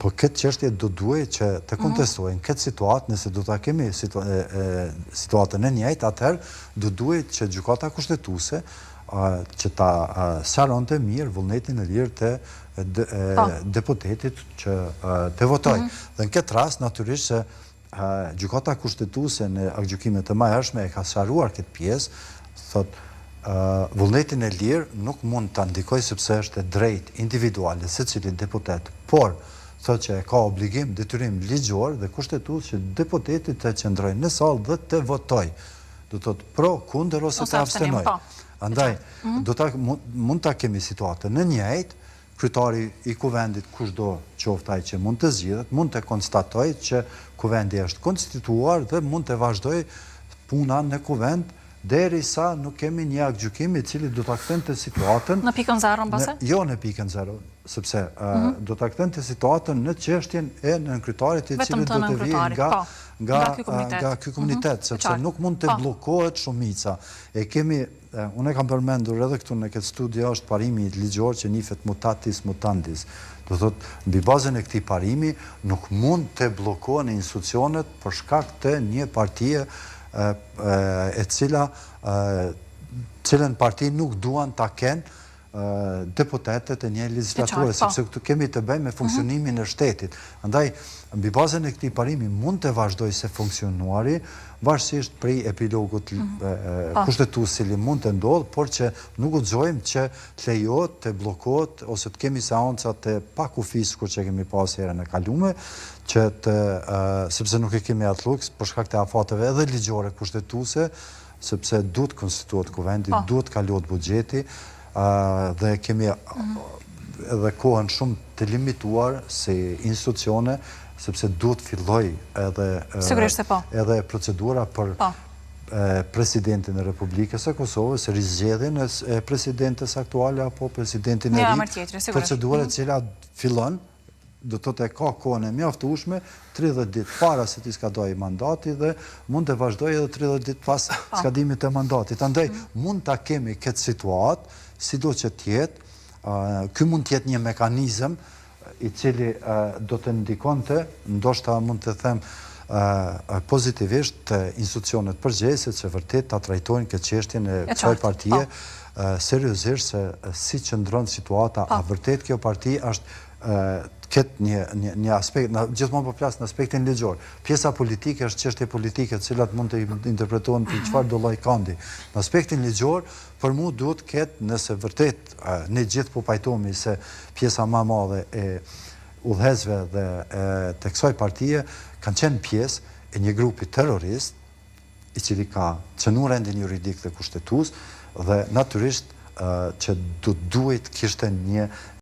Po këtë çështje do duhet që të kontestojnë këtë situatë, nëse do ta kemi situatën e njëjtë, atëherë do duhet që gjykata kushtetuese që ta sqaronte mirë vullnetin e lirë të deputetit që të votoj. Dhe në këtë rast, natyrisht se gjykata kushtetuese në aktgjykimet e mëhershme e ka sqaruar këtë pjesë, thotë vullnetin e lirë nuk mund ta ndikojë sepse është e drejtë individuale secilit deputet, por thotë që ka obligim, detyrim ligjor dhe kushtetues që deputetit të qëndrojnë në sallë dhe të votoj. Do të thotë pro, kundër ose të abstenoj. Andaj, mund ta kemi situatën në njëjtë, kryetari i kuvendit kushdo qoftë ai që mund të zgjidhet, mund të konstatojë që kuvendi është konstituar dhe mund të vazhdojë puna në kuvend derisa nuk kemi një aktgjykim i cili do ta kthente situatën në pikën 0 mbase? Jo në pikën 0, sepse do ta kthente situatën në çështjen e nënkryetarit i cili do të vijë nga ky komunitet, sepse nuk mund të bllokohet shumica. E kemi, unë e kam përmendur edhe këtu në këtë studio, është parimi ligjor që njihet mutatis mutandis. Do thotë, mbi bazën e këtij parimi nuk mund të bllokohen institucionet për shkak të një partie e cilën parti nuk duan ta kenë deputetet e një legjislature, sepse këtu kemi të bëjmë me funksionimin e shtetit. Andaj, mbi bazën e këtij parimi mund të vazhdojë se funksionuari, varësisht prej epilogut kushtetues cili mund të ndodhë, por që nuk guxojmë që të lejohet të bllokohet ose të kemi seanca të pakufiskur që kemi pas herën e kaluar, që sepse nuk e kemi atë luks për shkak të afateve edhe ligjore kushtetuese, sepse duhet konstituohet kuvendi, duhet kalohet buxheti, dhe kemi edhe kohën shumë të limituar si institucione, sepse duhet filloj edhe procedura për presidentin e Republikës së Kosovës, rizgjedhjen e presidentes aktuale apo presidentin e ri, procedura e cila fillon, do të thotë ka kohën e mjaftueshme, 30 ditë para se t'i skadojë mandati dhe mund të vazhdojë edhe 30 ditë pas skadimit të mandatit. Andaj mund ta kemi këtë situatë, sido që të jetë, ky mund të jetë një mekanizëm i cili do të ndikonte, ndoshta mund të them pozitivisht të institucionet përgjegjëse që vërtet ta trajtojnë këtë çështjen e kësaj partie seriozisht, se si qëndron situata, a vërtet kjo parti është këtë një aspekt, gjithmonë po flas në aspektin ligjor. Pjesa politike është çështje politike, të cilat mund të interpretohen për çfarë do lloj kandi. Në aspektin ligjor, për mua duhet ketë, nëse vërtet ne gjithë po pajtohemi se pjesa më e madhe e udhëhesve dhe të kësaj partie kanë qenë pjesë e një grupi terrorist, i cili ka cënuar rendin juridik dhe kushtetues, dhe natyrisht që duhet kishte një